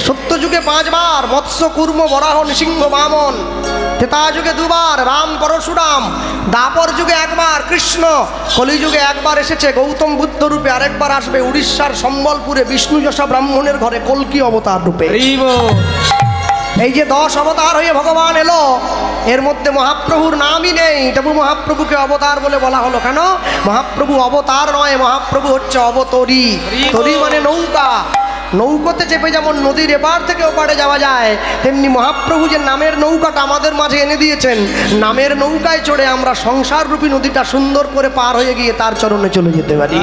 सत्य जुगे 5 बार मत्स्य कूर्म बराह नृसिंह वामन, त्रेता जुगे 2 बार राम परशुराम, दापर जुगे 1 बार कृष्ण, कलि जुगे 1 बार एसेছে गौतम बुद्ध रूपे, आरेकबार आसবে उड़ीसार सम्बलपुरे विष्णु यशा ब्राह्मणेर घरे कल्की अवतार रूपे। এই যে 10 अवतार হয়ে ভগবান এলো, এর মধ্যে মহাপ্রভুর নামই নেই। তবু মহাপ্রভুকে অবতার বলে বলা হলো কেন? মহাপ্রভু অবতার নয়, মহাপ্রভু হচ্ছে অবতরী। তরী মানে নৌকা। নৌকাতে চেপে যেমন নদীর এপার থেকে ওপারে যাওয়া যায়, তেমনি মহাপ্রভু যে নামের নৌকাটা আমাদের মাঝে এনে দিয়েছেন, নামের নৌকায় চড়ে আমরা সংসার রূপী নদীটা সুন্দর করে পার হয়ে গিয়ে তার চরণে চলে যেতে পারি।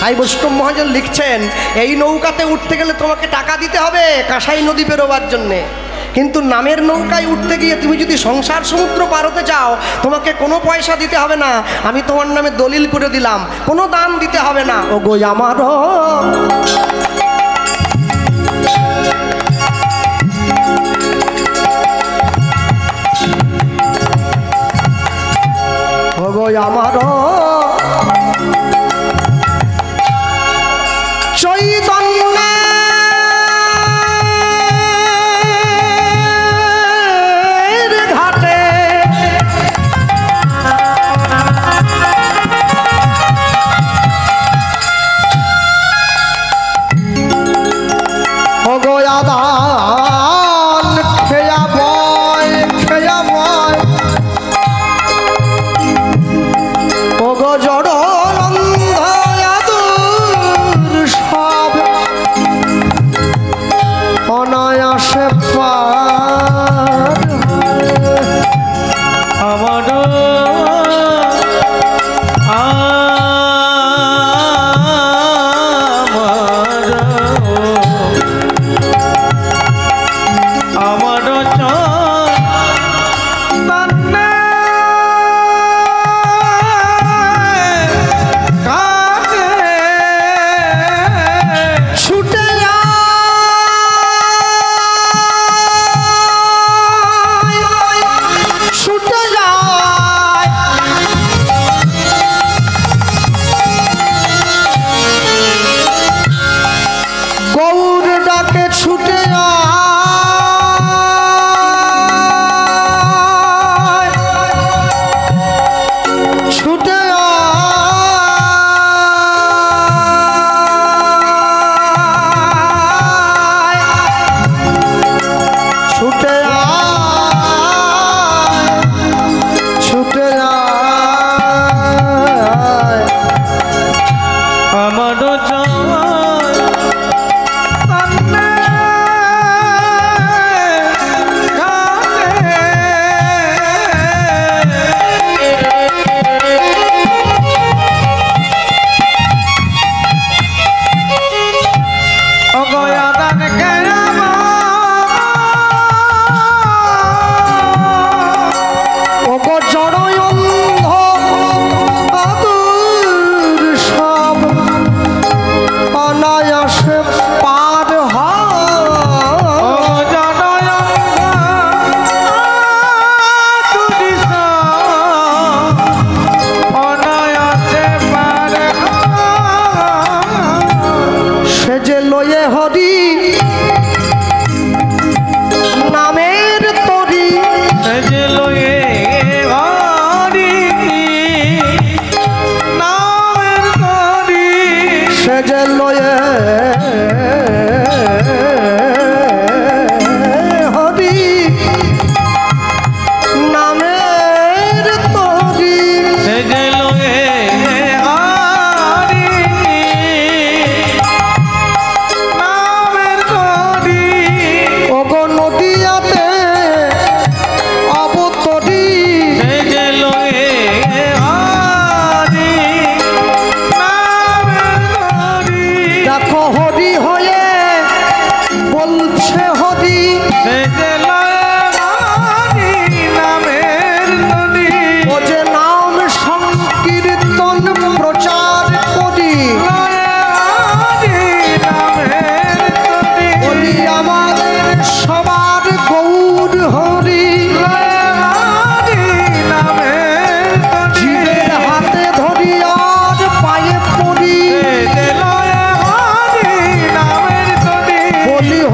তাই বৈষ্ণব মহাজন লিখছেন, এই নৌকাতে উঠতে গেলে তোমাকে টাকা দিতে হবে কাঁসাই নদী পেরোবার জন্যে, কিন্তু নামের নৌকায় উঠতে গিয়ে তুমি যদি সংসার সমুদ্র পার হতে চাও, তোমাকে কোনো পয়সা দিতে হবে না। আমি তোমার নামে দলিল করে দিলাম, কোনো দান দিতে হবে না। ও গো আমার ও গো আমার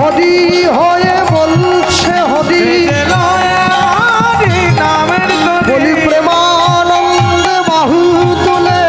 হরি হয়ে বলছে হরি বলি প্রেমানন্দে বাহু তুলে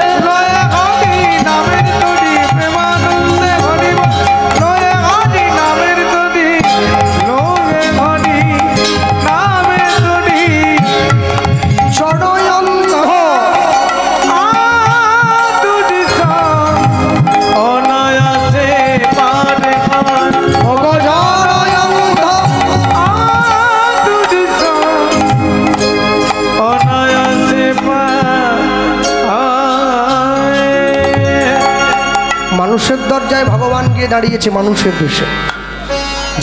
মানুষের দরজায় ভগবান গিয়ে দাঁড়িয়েছে, মানুষের দেশে।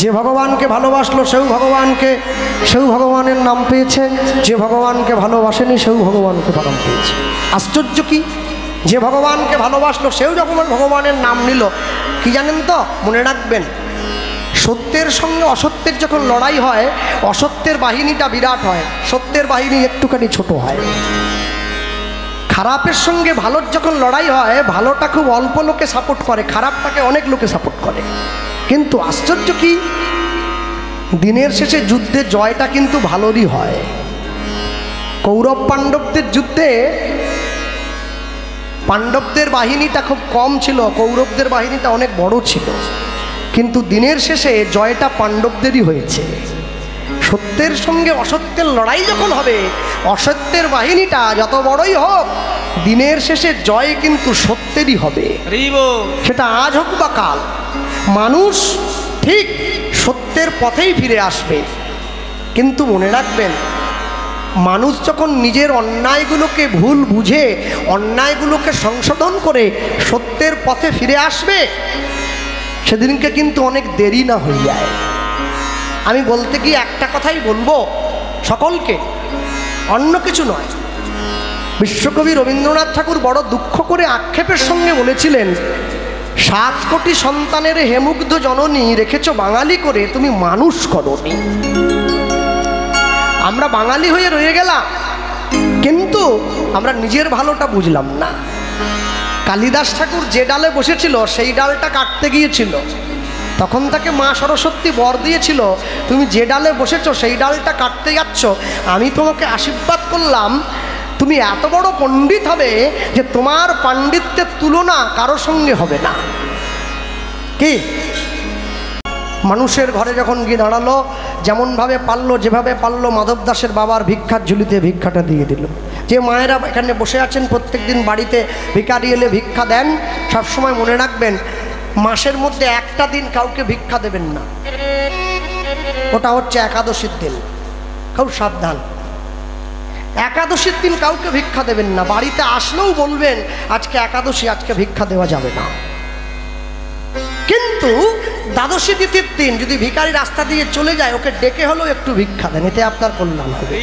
যে ভগবানকে ভালোবাসলো সেও ভগবানের নাম পেয়েছে, যে ভগবানকে ভালোবাসেনি সেও ভগবানকে নাম পেয়েছে। আশ্চর্য কি, যে ভগবানকে ভালোবাসলো সেও যখন ভগবানের নাম নিল, কি জানেন তো, মনে রাখবেন, সত্যের সঙ্গে অসত্যের যখন লড়াই হয়, অসত্যের বাহিনীটা বিরাট হয়, সত্যের বাহিনী একটুখানি ছোট হয়। খারাপের সঙ্গে ভালোর যখন লড়াই হয়, ভালোটা খুব অল্প লোকে সাপোর্ট করে, খারাপটাকে অনেক লোকে সাপোর্ট করে। কিন্তু আশ্চর্য কি, দিনের শেষে যুদ্ধে জয়টা কিন্তু ভালোরই হয়। কৌরব পাণ্ডবদের যুদ্ধে পাণ্ডবদের বাহিনীটা খুব কম ছিল, কৌরবদের বাহিনীটা অনেক বড় ছিল, কিন্তু দিনের শেষে জয়টা পাণ্ডবদেরই হয়েছে। সত্যের সঙ্গে অসত্যের লড়াই যখন হবে, অসত্যের বাহিনীটা যত বড়ই হোক, দিনের শেষে জয় কিন্তু সত্যেরই হবে, সেটা আজ হোক বা কাল। মানুষ ঠিক সত্যের পথেই ফিরে আসবে, কিন্তু মনে রাখবেন, মানুষ যখন নিজের অন্যায়গুলোকে ভুল বুঝে অন্যায়গুলোকে সংশোধন করে সত্যের পথে ফিরে আসবে, সেদিনকে কিন্তু অনেক দেরি না হয়ে যায়। আমি বলতে গিয়ে একটা কথাই বলবো সকলকে, অন্য কিছু নয়। বিশ্বকবি রবীন্দ্রনাথ ঠাকুর বড় দুঃখ করে আক্ষেপের সঙ্গে বলেছিলেন, 7 কোটি সন্তানের হেমুগ্ধ জননী রেখেছ বাঙালি করে, তুমি মানুষ করোনি। আমরা বাঙালি হয়ে রয়ে গেলাম, কিন্তু আমরা নিজের ভালোটা বুঝলাম না। কালিদাস ঠাকুর যে ডালে বসেছিল সেই ডালটা কাটতে গিয়েছিল, তখন তাকে মা সরস্বতী বর দিয়েছিল, তুমি যে ডালে বসেছো সেই ডালটা কাটতে যাচ্ছ, আমি তোমাকে আশীর্বাদ করলাম, তুমি এত বড় পণ্ডিত হবে যে তোমার পাণ্ডিত্যের তুলনা কারো সঙ্গে হবে না। কি মানুষের ঘরে যখন গিয়ে দাঁড়ালো, যেমনভাবে পারলো, যেভাবে পারলো, মাধব দাসের বাবার ভিক্ষার ঝুলিতে ভিক্ষাটা দিয়ে দিল। যে মায়েরা এখানে বসে আছেন, প্রত্যেক দিন বাড়িতে ভিখারি এলে ভিক্ষা দেন, সবসময় মনে রাখবেন, মাসের মধ্যে একটা দিন কাউকে ভিক্ষা দেবেন না, ওটা হচ্ছে একাদশীর দিন। খুব সাবধান, একাদশীর দিন কাউকে ভিক্ষা দেবেন না। বাড়িতে আসলেও বলবেন আজকে একাদশী, আজকে ভিক্ষা দেওয়া যাবে না। কিন্তু দ্বাদশী তিথির দিন যদি ভিখারি রাস্তা দিয়ে চলে যায়, ওকে ডেকে হলেও একটু ভিক্ষা দেন, এতে আপনার কল্যাণ হবে।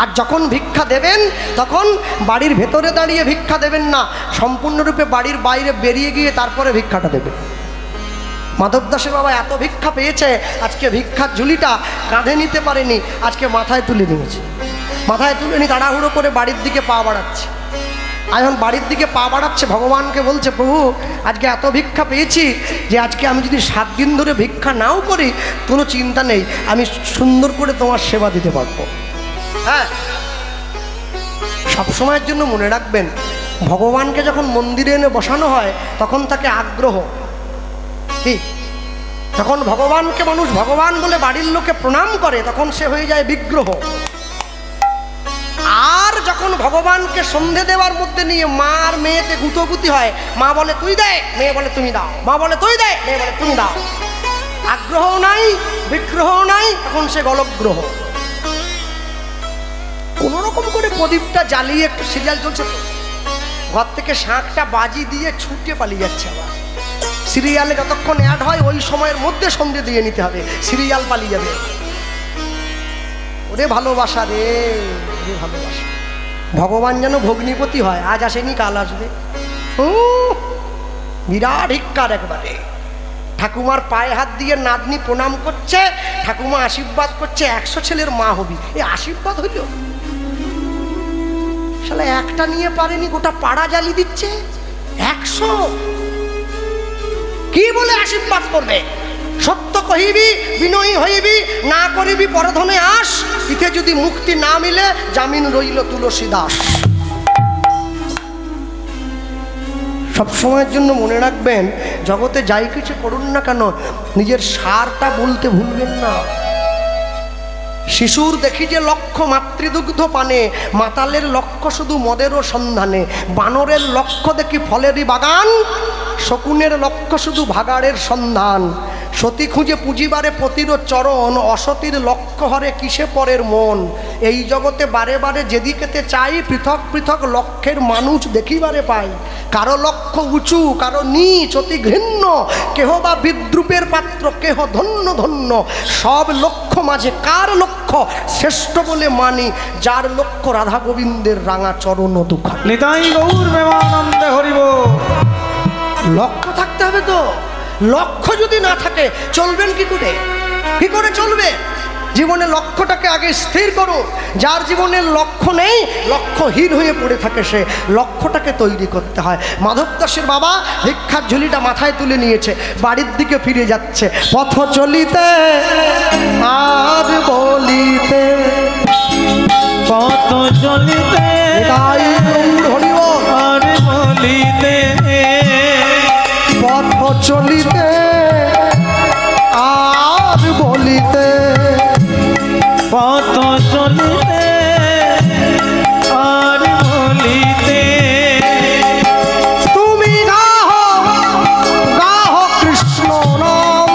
আর যখন ভিক্ষা দেবেন তখন বাড়ির ভেতরে দাঁড়িয়ে ভিক্ষা দেবেন না, সম্পূর্ণরূপে বাড়ির বাইরে বেরিয়ে গিয়ে তারপরে ভিক্ষাটা দেবেন। মাধব দাসের বাবা এত ভিক্ষা পেয়েছে, আজকে ভিক্ষার ঝুলিটা কাঁধে নিতে পারেনি, আজকে মাথায় তুলে নিয়েছে। মাথায় তুলে নিয়ে তাড়াহুড়ো করে বাড়ির দিকে পা বাড়াচ্ছে। আর যখন বাড়ির দিকে পা বাড়াচ্ছে, ভগবানকে বলছে, প্রভু আজকে এত ভিক্ষা পেয়েছি যে আজকে আমি যদি 7 দিন ধরে ভিক্ষা নাও করি কোনো চিন্তা নেই, আমি সুন্দর করে তোমার সেবা দিতে পারবো। হ্যাঁ, সবসময়ের জন্য মনে রাখবেন, ভগবানকে যখন মন্দিরে এনে বসানো হয় তখন তাকে আগ্রহ কি, যখন ভগবানকে মানুষ ভগবান বলে বাড়ির লোকে প্রণাম করে তখন সে হয়ে যায় বিগ্রহ। আর যখন ভগবানকে সন্ধে দেওয়ার মধ্যে নিয়ে মা আর মেয়েতে গুতোগুতি হয়, মা বলে তুই দে, মেয়ে বলে তুমি দাও, মা বলে তুই দে, মেয়ে বলে তুমি দাও, আগ্রহ নাই, বিগ্রহ নাই, তখন সে গলগ্রহ। কোনোরকম করে প্রদীপটা জ্বালিয়ে, একটু সিরিয়াল চলছে তো, ঘর থেকে শাঁখটা বাজি দিয়ে ছুটে পালিয়ে যাচ্ছে। আবার সিরিয়ালে যতক্ষণ অ্যাড হয় ওই সময়ের মধ্যে সন্ধে দিয়ে নিতে হবে, সিরিয়াল পালিয়ে যাবে। ওরে ভালোবাসা রে, ওরে ভালোবাসা। ভগবান যেন ভগ্নিপতি হয়, আজ আসেনি কাল আসবে। বিরাট হিক্কার একবারে। ঠাকুমার পায়ে হাত দিয়ে নাতনি প্রণাম করছে, ঠাকুমা আশীর্বাদ করছে, 100 ছেলের মা হবি। এই আশীর্বাদ হইল, শালা একটা নিয়ে পারেনি, গোটা পাড়া জ্বালি দিচ্ছে। 100 কি বলে আশীর্বাদ করবে? সত্য বিনয়ী হইবি, না করিবি পরধনে আস, ইতে যদি মুক্তি না মিলে জামিন রইল তুলসী দাস। সব সময়ের জন্য মনে রাখবেন, জগতে যাই কিছু করুন না কেন নিজের সারটা বলতে ভুলবেন না। শিশুর দেখি যে লক্ষ্য মাতৃদুগ্ধ পানে, মাতালের লক্ষ্য শুধু মদেরও সন্ধানে, বানরের লক্ষ্য দেখি ফলেরই বাগান, শকুনের লক্ষ্য শুধু ভাগাড়ের সন্ধান, সতী খুঁজে পুঁজিবারে পতির চরণ, অসতীর লক্ষ্য হরে কিসে পরের মন। এই জগতে বারে বারে যেদিকেতে চাই পৃথক পৃথক লক্ষ্যের মানুষ দেখিবারে পাই, কারো লক্ষ্য উঁচু কারো নীচ অতি ঘৃণ্য, কেহ বা বিদ্রুপের পাত্র কেহ ধন্য ধন্য, সব লক্ষ্য মাঝে কার লক্ষ্য শ্রেষ্ঠ বলে মানি, যার লক্ষ্য রাধা গোবিন্দের রাঙা চরণ দুঃখ। নিতাই গৌর প্রেমানন্দে হরিব। লক্ষ্য থাকতে হবে তো, লক্ষ্য যদি না থাকে চলবেন কি করে? কি করে চলবে? জীবনে লক্ষ্যটাকে আগে স্থির করো। যার জীবনের লক্ষ্য নেই, লক্ষ্যহীন হয়ে পড়ে থাকে, সে লক্ষ্যটাকে তৈরি করতে হয়। মাধব দাসের বাবা ভিক্ষার ঝুলিটা মাথায় তুলে নিয়েছে, বাড়ির দিকে ফিরে যাচ্ছে। পথ চলিতে আর বলিতে, পথ চলিতে আর বলিতে, পথ চলিতে আর বলিতে, পথ চলিতে আর বলিতে, তুমি গাহ গাহ কৃষ্ণ নাম,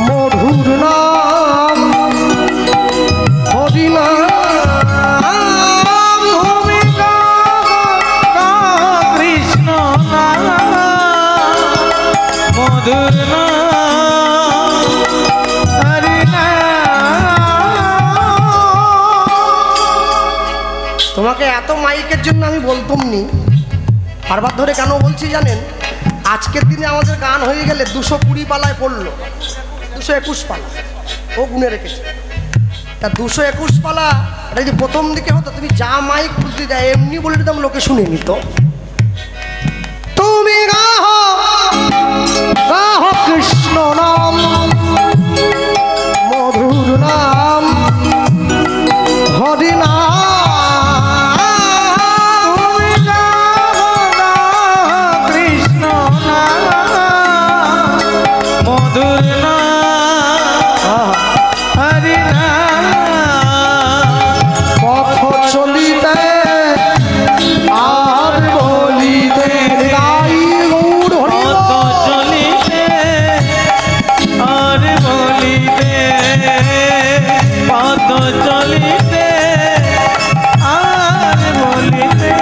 মধুর নাম, হরি নাম, তুমি কৃষ্ণ নাম, মধুর নাম, হরি নাম। তোমাকে এত মাইকের জন্য আমি বলতাম নি, বারবার ধরে কেন বলছি জানেন? আজকের দিনে আমাদের গান হয়ে গেলে 220 পালায় পড়লো, 221 পালা ও গুনে রেখেছে। তা 221 পালা এটা যদি প্রথম দিকে হতো, তুমি যা মাইক খুঁজতে যায় এমনি বলে দিতাম, লোকে শুনে নিত। তুমি গাহ গাহ কৃষ্ণ নাম, মধুর নাম, হরি নাম, কৃষ্ণ নাম, মধুর নাম, হরি নাম। পথ চলিতে আর বলিতে, গাই গৌর হরি পথ চলিতে আর বলিতে, পথ চলিতে আর বলিতে,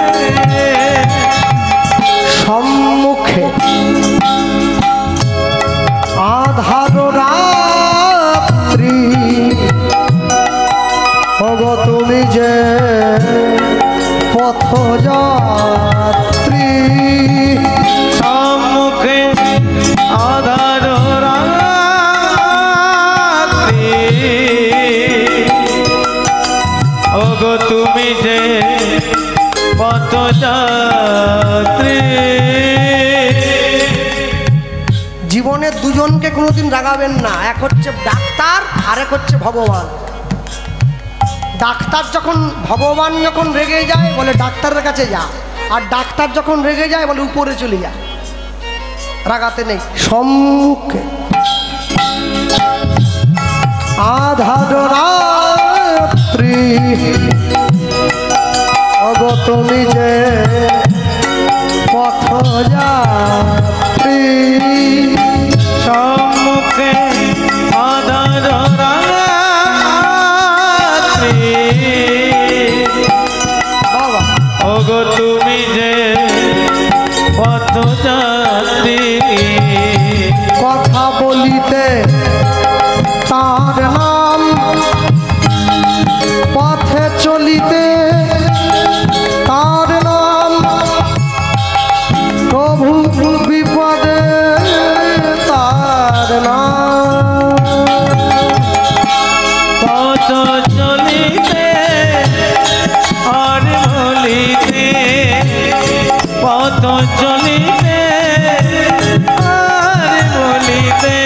সম্মুখে আধার রাত্রি, ওগো তুমি যে পথ যাত্রী, সম্মুখে আধার রাত্রি, ওগো তুমি যে পথযাত্রী। জীবনে দুজনকে কোনোদিন রাগাবেন না, এক হচ্ছে ডাক্তার আর এক হচ্ছে ভগবান। ডাক্তার ভগবান যখন রেগে যায় বলে ডাক্তারের কাছে যা, আর ডাক্তার যখন রেগে যায় বলে উপরে চলে যা, রাগাতে নেই। সম্মুখে আধার রাত্রি, ওগো তুমি যে পথ যাত্রী, সম্মুখে আধার রাত্রি, বাবা ওগো তুমি যে পথযাত্রী। কথা বলিতে তার নাম, পথে চলিতে তার নাম, প্রভু বিপদে তার নাম, পথ চলিতে আর বলিতে, পথ চলিতে আর বলিতে,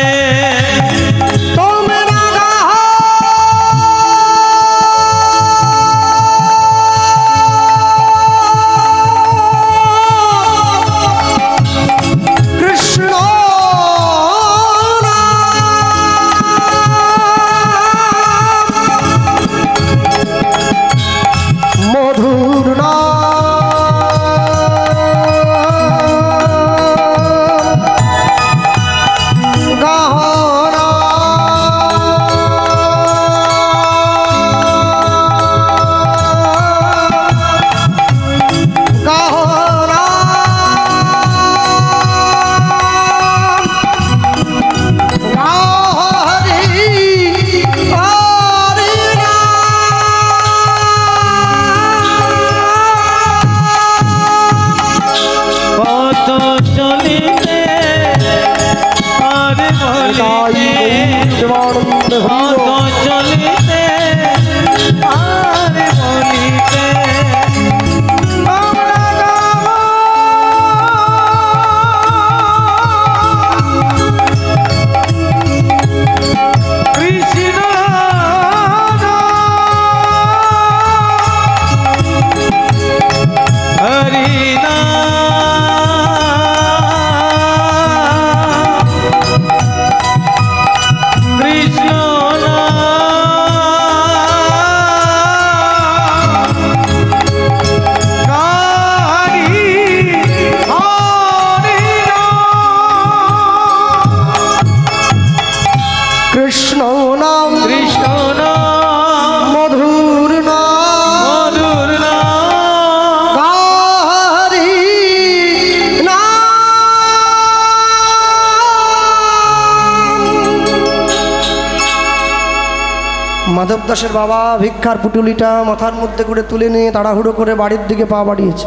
গহনা মাধব দাসের বাবা ভিক্ষার পুটুলিটা মাথার মধ্যে করে তুলে নিয়ে তাড়াহুড়ো করে বাড়ির দিকে পা বাড়িয়েছে।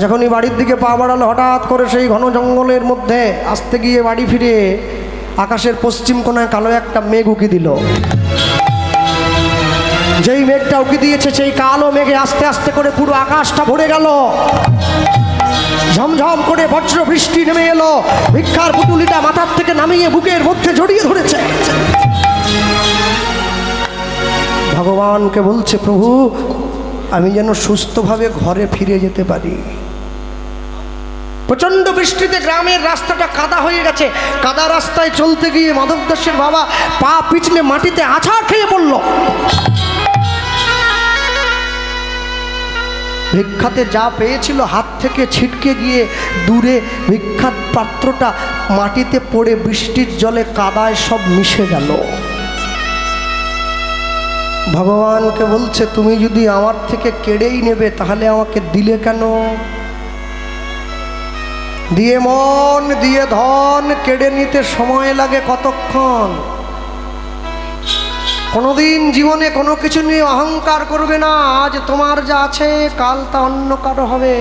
যখনই বাড়ির দিকে পা বাড়ালো হঠাৎ করে সেই ঘন জঙ্গলের মধ্যে আসতে গিয়ে বাড়ি ফিরে আকাশের পশ্চিম কোণায় কালো একটা মেঘ উকি দিল। যেই মেঘটা উকি দিয়েছে সেই কালো মেঘে আস্তে আস্তে করে পুরো আকাশটা ভরে গেল। ঝমঝম করে বজ্র বৃষ্টি নেমে এলো। ভিক্ষার পুটুলিটা মাথার থেকে নামিয়ে বুকের মধ্যে জড়িয়ে ধরেছে। ভগবানকে বলছে, প্রভু আমি যেন সুস্থভাবে ঘরে ফিরে যেতে পারি। প্রচন্ড বৃষ্টিতে গ্রামের রাস্তাটা কাদা হয়ে গেছে। কাদা রাস্তায় চলতে গিয়ে মাধব দাসের বাবা পা পিছলে মাটিতে আছাড় খেয়ে পড়ল। ভিক্ষাতে যা পেয়েছিল হাত থেকে ছিটকে গিয়ে দূরে ভিক্ষার পাত্রটা মাটিতে পড়ে বৃষ্টির জলে কাদায় সব মিশে গেল। ভগবানকে বলছে, তুমি যদি আমার থেকে কেড়েই নেবে তাহলে আমাকে দিলে কেন? দিয়ে মন দিয়ে ধন কেড়ে নিতে সময় লাগে কতক্ষণ? কোনোদিন জীবনে কোনো কিছু নিয়ে অহংকার করবে না। আজ তোমার যা আছে কাল তা অন্য কারো হবে।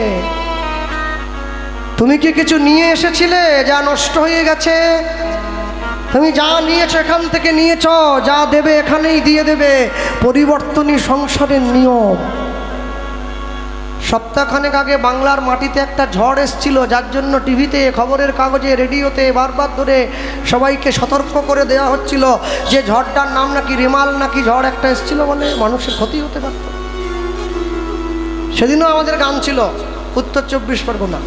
তুমি কি কিছু নিয়ে এসেছিলে যা নষ্ট হয়ে গেছে? তুমি যা নিয়েছো এখান থেকে নিয়েছ, যা দেবে এখানেই দিয়ে দেবে। পরিবর্তনই সংসারের নিয়ম। সপ্তাহখানেক আগে বাংলার মাটিতে একটা ঝড় এসেছিল, যার জন্য টিভিতে, খবরের কাগজে, রেডিওতে বারবার ধরে সবাইকে সতর্ক করে দেওয়া হচ্ছিল যে ঝড়টার নাম নাকি রেমাল নাকি ঝড় একটা এসেছিল বলে মানুষের ক্ষতি হতে পারত। সেদিনও আমাদের গান ছিল উত্তর 24 পরগনা,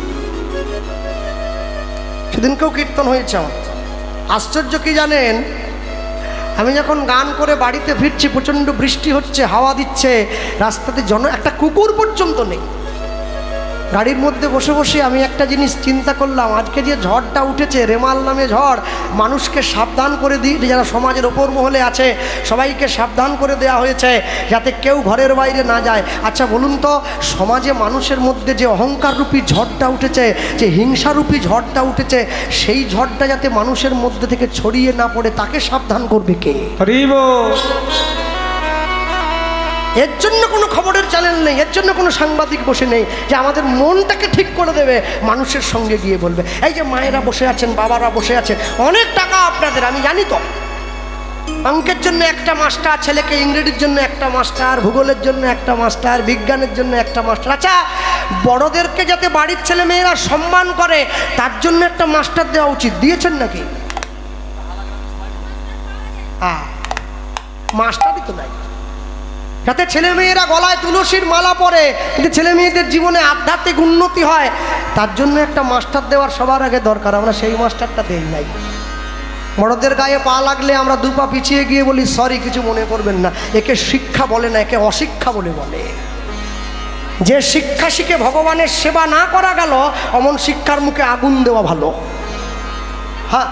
সেদিনকেও কীর্তন হয়েছে আমার। আশ্চর্য কি জানেন, আমি যখন গান করে বাড়িতে ফিরছি, প্রচণ্ড বৃষ্টি হচ্ছে, হাওয়া দিচ্ছে, রাস্তাতে একটা কুকুর পর্যন্ত নেই। গাড়ির মধ্যে বসে বসে আমি একটা জিনিস চিন্তা করলাম, আজকে যে ঝড়টা উঠেছে রেমাল নামে ঝড়, মানুষকে সাবধান করে দিই, যারা সমাজের ওপর মহলে আছে সবাইকে সাবধান করে দেওয়া হয়েছে যাতে কেউ ঘরের বাইরে না যায়। আচ্ছা বলুন তো, সমাজে মানুষের মধ্যে যে অহংকাররূপী ঝড়টা উঠেছে, যে হিংসারূপী ঝড়টা উঠেছে, সেই ঝড়টা যাতে মানুষের মধ্যে থেকে ছড়িয়ে না পড়ে তাকে সাবধান করবে কে? এর জন্য কোনো খবরের চ্যানেল নেই, এর জন্য কোনো সাংবাদিক বসে নেই যে আমাদের মনটাকে ঠিক করে দেবে, মানুষের সঙ্গে গিয়ে বলবে। এই যে মায়েরা বসে আছেন, বাবারা বসে আছেন, অনেক টাকা আপনাদের, আমি জানি তো। অঙ্কের জন্য একটা মাস্টার, ছেলেকে ইংরেজির জন্য একটা মাস্টার, ভূগোলের জন্য একটা মাস্টার, বিজ্ঞানের জন্য একটা মাস্টার। আচ্ছা, বড়দেরকে যাতে বাড়ির ছেলে মেয়েরা সম্মান করে তার জন্য একটা মাস্টার দেওয়া উচিত, দিয়েছেন নাকি? মাস্টারই তো নাই, যাতে ছেলে মেয়েরা গলায় তুলসীর মালা পরে, কিন্তু ছেলে মেয়েদের জীবনে আধ্যাত্মিক উন্নতি হয়, তার জন্য একটা মাস্টার দেওয়ার সবার আগে দরকার। আমরা সেই মাস্টারটা দেই নাই। বড়দের গায়ে পা লাগলে আমরা দু পা পিছিয়ে গিয়ে বলি সরি, কিছু মনে করবেন না। একে শিক্ষা বলে না, একে অশিক্ষা বলে। যে শিক্ষা শিখে ভগবানের সেবা না করা গেল, অমন শিক্ষার মুখে আগুন দেওয়া ভালো। হ্যাঁ,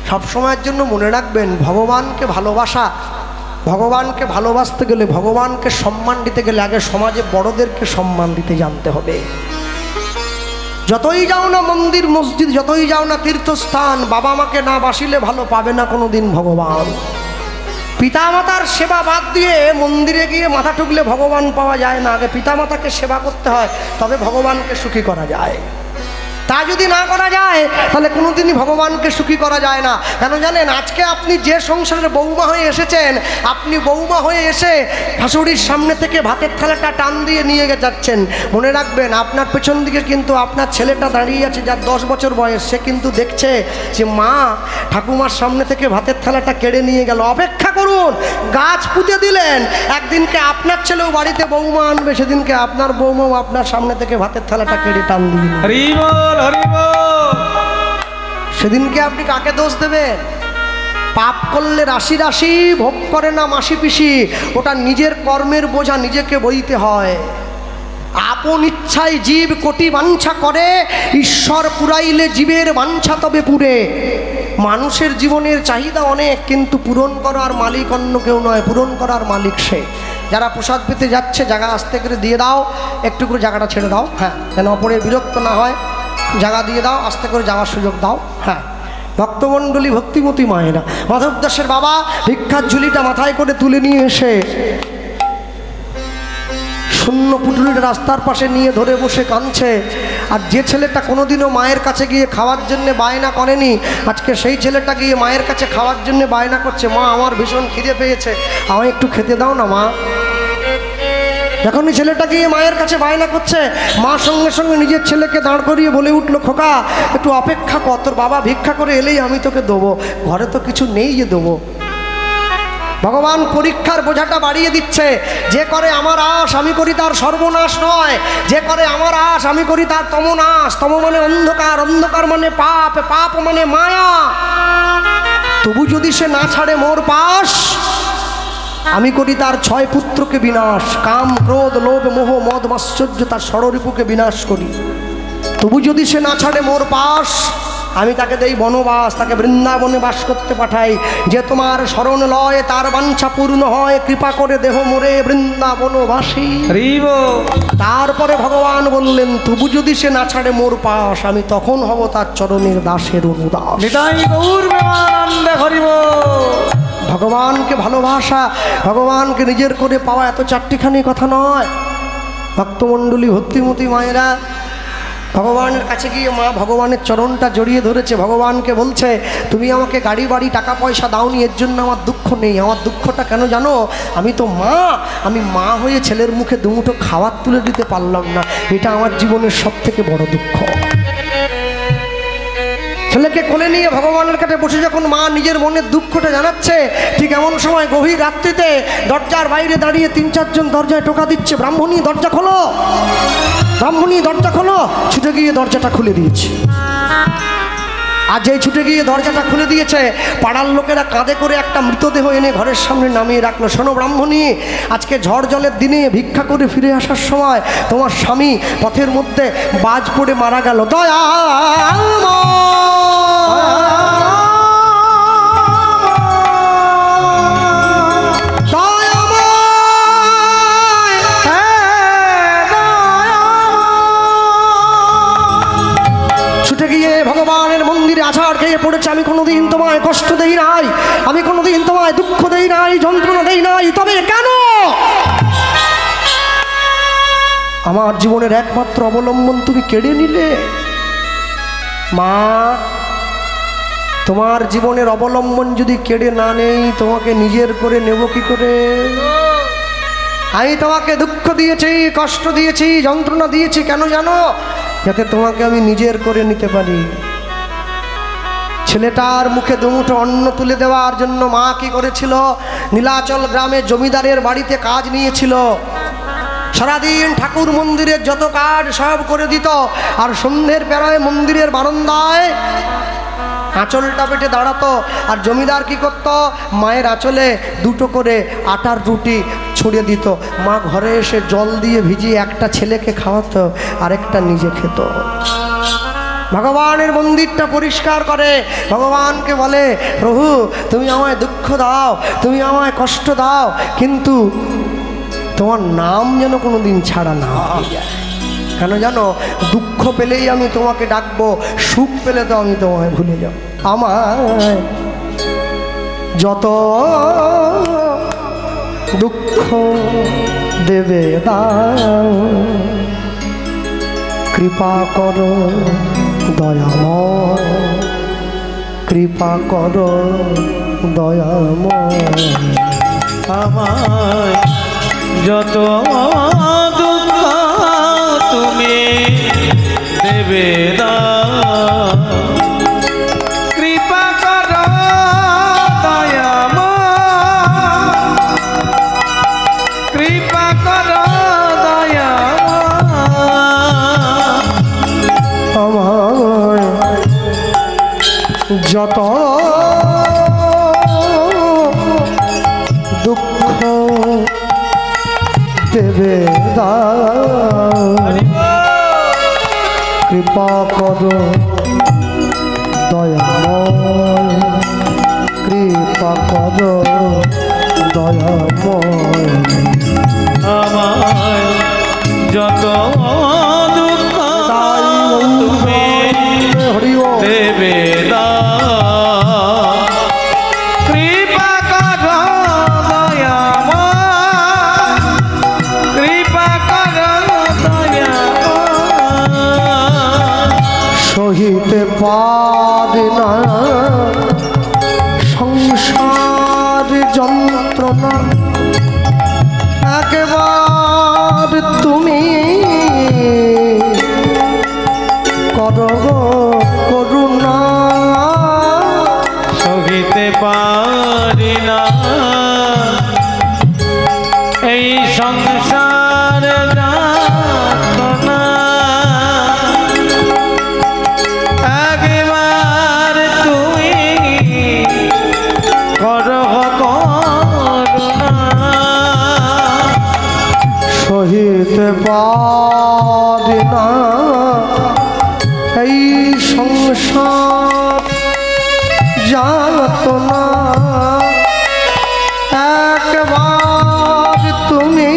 সবসময়ের জন্য মনে রাখবেন, ভগবানকে ভালোবাসা, ভগবানকে ভালোবাসতে গেলে, ভগবানকে সম্মান দিতে গেলে আগে সমাজে বড়দেরকে সম্মান দিতে জানতে হবে। যতই যাও না মন্দির মসজিদ, যতই যাও না তীর্থস্থান, বাবা মাকে না বাসিলে ভালো পাবে না কোনো দিন ভগবান। পিতামাতার সেবা বাদ দিয়ে মন্দিরে গিয়ে মাথা ঠুকলে ভগবান পাওয়া যায় না। আগে পিতামাতাকে সেবা করতে হয়, তবে ভগবানকে সুখী করা যায়। তা যদি না করা যায় তাহলে কোনোদিনই ভগবানকে সুখী করা যায় না। কেন জানেন? আজকে আপনি যে সংসারের বৌমা হয়ে এসেছেন, আপনি বৌমা হয়ে এসে শাশুড়ির সামনে থেকে ভাতের থালাটা টান দিয়ে নিয়ে যাচ্ছেন, মনে রাখবেন আপনার পেছন দিকে কিন্তু আপনার ছেলেটা দাঁড়িয়ে আছে, যার 10 বছর বয়স, সে কিন্তু দেখছে যে মা ঠাকুমার সামনে থেকে ভাতের থালাটা কেড়ে নিয়ে গেল। অপেক্ষা করুন, গাছ পুঁতে দিলেন, একদিনকে আপনার ছেলেও বাড়িতে বৌমা আনবে, সেদিনকে আপনার বৌমাও আপনার সামনে থেকে ভাতের থালাটা কেড়ে টান দিয়ে সেদিনকে আপনি কাকে দোষ দেবেন? পাপ করলে রাশি রাশি, ভোগ করে না মাসি পিসি। ওটা নিজের কর্মের বোঝা নিজেকে বইতে হয়। আপন ইচ্ছায় জীব কোটি বাঞ্ছা করে, ঈশ্বর পুরাইলে জীবের বাঞ্ছা তবে পুরে। মানুষের জীবনের চাহিদা অনেক, কিন্তু পূরণ করার মালিক অন্য কেউ নয়, পূরণ করার মালিক সে। যারা প্রসাদ পেতে যাচ্ছে, জায়গা আস্তে করে দিয়ে দাও, একটু করে জায়গাটা ছেড়ে দাও, হ্যাঁ, যেন অপরের বিরক্ত না হয়। জায়গা দিয়ে দাও, আস্তে করে যাওয়ার সুযোগ দাও, হ্যাঁ। ভক্তমণ্ডলী, ভক্তিমতী মায়েরা, মাধব দাসের বাবা ভিক্ষার ঝুলিটা মাথায় করে তুলে নিয়ে এসে শূন্য পুটুলিটা রাস্তার পাশে নিয়ে ধরে বসে কাঁদছে। আর যে ছেলেটা কোনোদিনও মায়ের কাছে গিয়ে খাওয়ার জন্য বায়না করেনি, আজকে সেই ছেলেটা গিয়ে মায়ের কাছে খাওয়ার জন্য বায়না করছে, মা আমার ভীষণ খিদে পেয়েছে, আমায় একটু খেতে দাও না মা। যখনই ছেলেটা গিয়ে মায়ের কাছে বায়না করছে, মা সঙ্গে সঙ্গে নিজের ছেলেকে দাঁড় করিয়ে বলে উঠলো, খোকা একটু অপেক্ষা কর, তোর বাবা ভিক্ষা করে এলেই আমি তোকে দেবো, ঘরে তো কিছু নেই যে দেবো। ভগবান পরীক্ষার বোঝাটা বাড়িয়ে দিচ্ছে। যে করে আমার আশ আমি করি তার সর্বনাশ নয়, যে করে আমার আশ আমি করি তার তমনাশ। তম মানে অন্ধকার, অন্ধকার মানে পাপ, পাপ মানে মায়া। তবু যদি সে না ছাড়ে মোর পাশ, আমি করি তার 6 পুত্রকে বিনাশ। কাম, ক্রোধ, লোভ, মোহ, মদ, মাশ্চর্য, তার ষড়রিপুকে বিনাশ করি। তবু যদি সে না ছাড়ে মোর পাশ, আমি তাকে দেই বনবাস, তাকে বৃন্দাবনে বাস করতে পাঠাই। যে তোমার শরণ লয় তার বাঞ্ছা পূর্ণ হয়, কৃপা করে দেহ মোরে বৃন্দাবনবাসী। তারপরে ভগবান বললেন, তবু যদি সে না ছাড়ে মোর পাশ, আমি তখন হব তার চরণের দাসের অনুদাস। ভগবানকে ভালোবাসা, ভগবানকে নিজের করে পাওয়া এত চারটিখানি কথা নয়। ভক্তমণ্ডলী, ভক্তিমতী মায়েরা, ভগবানের কাছে গিয়ে মা ভগবানের চরণটা জড়িয়ে ধরেছে। ভগবানকে বলছে, তুমি আমাকে গাড়ি বাড়ি টাকা পয়সা দাওনি, এর জন্য আমার দুঃখ নেই। আমার দুঃখটা কেন জানো? আমি তো মা, আমি মা হয়ে ছেলের মুখে দুমুঠো খাবার তুলে দিতে পারলাম না, এটা আমার জীবনের সবথেকে বড় দুঃখ। ছেলেকে কোলে নিয়ে ভগবানের কাছে বসে যখন মা নিজের মনের দুঃখটা জানাচ্ছে, ঠিক এমন সময় গভীর রাত্রিতে দরজার বাইরে দাঁড়িয়ে 3-4 জন দরজায় টোকা দিচ্ছে, ব্রাহ্মণী দরজা খোলো, ব্রাহ্মণী দরজা খোলো। ছুটে গিয়ে দরজাটা খুলে দিয়েছে। আর যেই ছুটে গিয়ে দরজাটা খুলে দিয়েছে, পাড়ার লোকেরা কাঁধে করে একটা মৃতদেহ এনে ঘরের সামনে নামিয়ে রাখলো। শোনো ব্রাহ্মণী, আজকে ঝড় জলের দিনে ভিক্ষা করে ফিরে আসার সময় তোমার স্বামী পথের মধ্যে বাজ পড়ে মারা গেল। ভগবানের মন্দিরে আছাড় খেয়ে পড়েছে, আমি কোনোদিন তোমায় কষ্ট দেই নাই, আমি কোনোদিন তোমায় দুঃখ দেই নাই, যন্ত্রণা দেই নাই, তবে কেন আমার জীবনের একমাত্র অবলম্বন তুমি কেড়ে নিলে? মা, তোমার জীবনের অবলম্বন যদি কেড়ে না নেই, তোমাকে নিজের করে নেব কি করে? আমি তোমাকে দুঃখ দিয়েছি, কষ্ট দিয়েছি, যন্ত্রণা দিয়েছি, কেন জানো? যাতে তোমাকে আমি নিজের করে নিতে পারি। ছেলেটার মুখে দুমুঠো অন্ন তুলে দেওয়ার জন্য মা কি করেছিল? নীলাচল গ্রামে জমিদারের বাড়িতে কাজ নিয়েছিল। সারাদিন ঠাকুর মন্দিরের যত কাজ সব করে দিত, আর সন্ধ্যের বেলায় মন্দিরের বারান্দায় আঁচলটা পেটে দাঁড়াতো। আর জমিদার কি করত? মায়ের আঁচলে 2টো করে আটার রুটি ছড়িয়ে দিত। মা ঘরে এসে জল দিয়ে ভিজিয়ে একটা ছেলেকে খাওয়াতো, আরেকটা নিজে খেত। ভগবানের মন্দিরটা পরিষ্কার করে, ভগবানকে বলে প্রভু তুমি আমায় দুঃখ দাও, তুমি আমায় কষ্ট দাও, কিন্তু তোমার নাম যেন কোনো দিন ছাড়া না হয়ে যায়। কেন জানো, দুঃখ পেলেই আমি তোমাকে ডাকবো, সুখ পেলে তো আমি তোমায় ভুলে যাব। আমায় যত দুঃখ দেবে দাও, কৃপা করো দয়াময়, কৃপা করো দয়াময়। আমায় যত দুঃখ তুমি দেবে দাও, কৃপা করো দয়াময়, কৃপা করো দয়াময়। আমায় যত দুঃখ দেবে দাও, কৃপা করো দয়াময়, কৃপা করো দয়াময়। আমায় যত দুঃখ তুমি হরি ওম। দেবে দাও, কৃপা করো দয়াময়, কৃপা করো দয়াময়। সহিতে পারি না সংসার যন্ত্রণা, একবার তুমি করো করুণা। সহিতে পারি না এই সংসার যাতনা, একবার তুমি করো করুণা। সহিতে পারি না এই সংসার যাতনা, একবার তুমি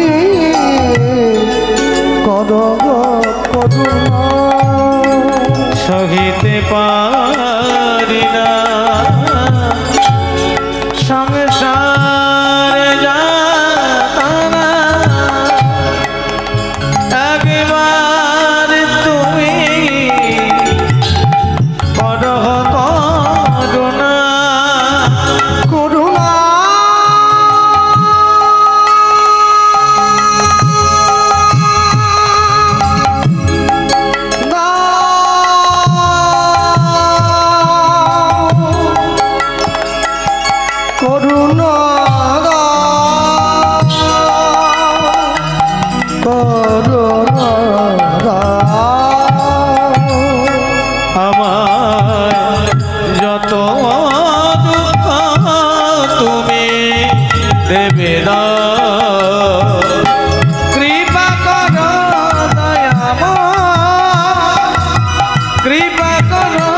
করো করুণা। সহিতে পারি না সংসার যাতনা, একবার তুমি করো করুণা। করুণা করুণা করুণা। আমার যত দুঃখ তুমি দেবে দাও, কৃপা করো দয়াময়, কৃপা করো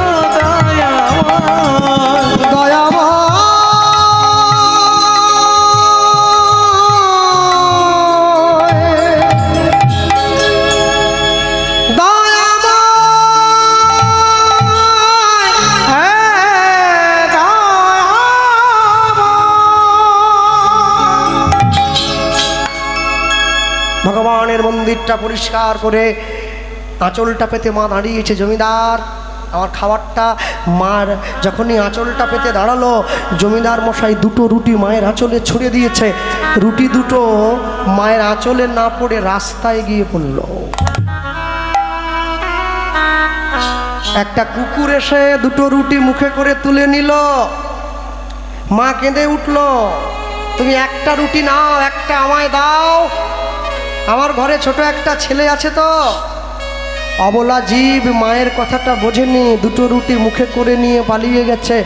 দয়াময়। ভগবানের মন্দিরটা পরিষ্কার করে আঁচলটা পেতে মা দাঁড়িয়েছে। জমিদার আমার খাবারটা, মার যখনই আঁচলটা পেতে দাঁড়ালো, জমিদার মশাই দুটো রুটি মায়ের আঁচলে ছুঁড়ে দিয়েছে। রুটি দুটো মায়ের আঁচলে না পড়ে রাস্তায় গিয়ে পড়ল। একটা কুকুর এসে দুটো রুটি মুখে করে তুলে নিল। মা কেঁদে উঠল, তুমি একটা রুটি নাও, একটা আমায় দাও, আমার ঘরে ছোট একটা ছেলে আছে তো। অবলা জীব মায়ের কথাটা বোঝেনি, দুটো রুটি মুখে করে নিয়ে পালিয়ে গেছে।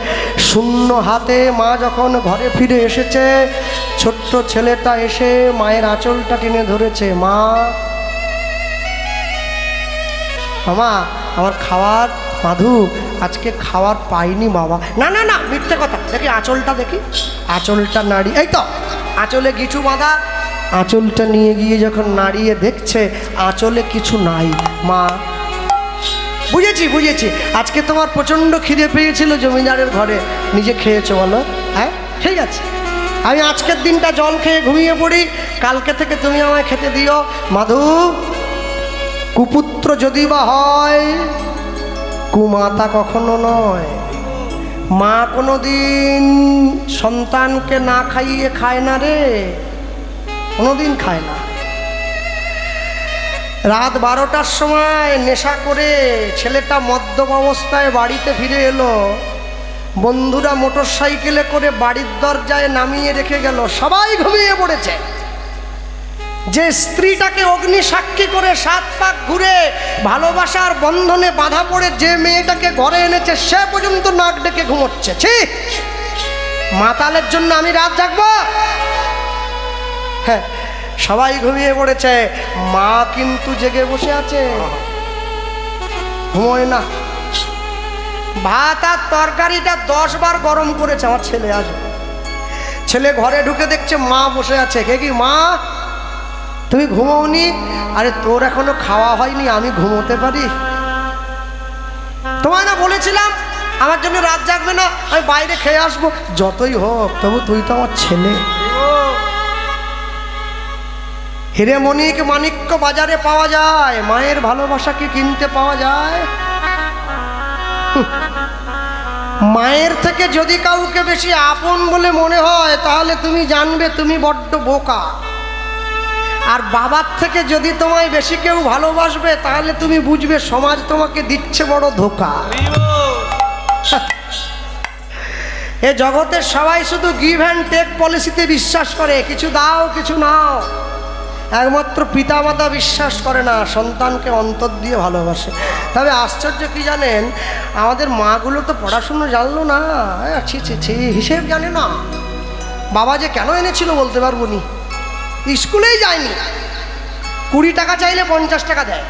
শূন্য হাতে মা যখন ঘরে ফিরে এসেছে, ছোট্ট ছেলেটা এসে মায়ের আঁচলটা টেনে ধরেছে। মা, মামা, আমার খাবার মাধু আজকে খাওয়ার পাইনি বাবা। না না না, মিথ্যে কথা। দেখি আঁচলটা, দেখি আঁচলটা নাড়ি, এই তো আঁচলে কিছু বাঁধা। আঁচলটা নিয়ে গিয়ে যখন নাড়িয়ে দেখছে আঁচলে কিছু নাই। মা বুঝেছি বুঝেছি, আজকে তোমার প্রচণ্ড খিদে পেয়েছিল জমিদারের ঘরে, নিজে খেয়েছো বলো? হ্যাঁ ঠিক আছে, আমি আজকের দিনটা জল খেয়ে ঘুমিয়ে পড়ি, কালকে থেকে তুমি আমায় খেতে দিও। মাধু কুপুত্র যদি বা হয়, কুমাতা কখনো নয়। মা কোনো দিন সন্তানকে না খাইয়ে খায় না রে, কোনোদিন খায় না। রাত 12টার সময় নেশা করে ছেলেটা মদ্যপ অবস্থায় বাড়িতে ফিরে এলো। বন্ধুরা মোটর সাইকেলে করে বাড়ির দরজায় নামিয়ে রেখে গেল, সবাই ঘুমিয়ে পড়েছে। যে স্ত্রীটাকে অগ্নি সাক্ষী করে 7 পাক ঘুরে ভালোবাসার বন্ধনে বাঁধা পড়ে যে মেয়েটাকে ঘরে এনেছে, সে পর্যন্ত নাক ডেকে ঘুমোচ্ছে। ছি, মাতালের জন্য আমি রাত জাগবো? হ্যাঁ, সবাই ঘুমিয়ে পড়েছে, মা কিন্তু জেগে বসে আছে, ঘুমোয় না। ভাত আর তরকারিটা 10 বার গরম করেছে আমার ছেলে। আজ ছেলে ঘরে ঢুকে দেখছে মা বসে আছে। কে কি মা, তুমি ঘুমোওনি? আরে তোর এখনো খাওয়া হয়নি, আমি ঘুমোতে পারি? তোমায় না বলেছিলাম আমার জন্য রাত জাগবে না, আমি বাইরে খেয়ে আসবো। যতই হোক তবু তুই তো আমার ছেলে। হিরে মণিক মাণিক্য বাজারে পাওয়া যায়, মায়ের ভালোবাসা কি কিনতে পাওয়া যায়? মায়ের থেকে যদি কাউকে বেশি আপন বলে মনে হয়, তাহলে তুমি জানবে তুমি বড্ড বোকা। আর বাবার থেকে যদি তোমায় বেশি কেউ ভালোবাসবে, তাহলে তুমি বুঝবে সমাজ তোমাকে দিচ্ছে বড় ধোঁকা। এ জগতের সবাই শুধু গিভ অ্যান্ড টেক পলিসিতে বিশ্বাস করে, কিছু দাও কিছু নাও। একমাত্র পিতামাতা বিশ্বাস করে না, সন্তানকে অন্তর দিয়ে ভালোবাসে। তবে আশ্চর্য কি জানেন, আমাদের মাগুলো তো পড়াশুনো জানলো না, ছি ছি ছি, হিসেব জানে না। বাবা যে কেন এনেছিল বলতে পারবো নি, স্কুলেই যায়নি। 20 টাকা চাইলে 50 টাকা দেয়,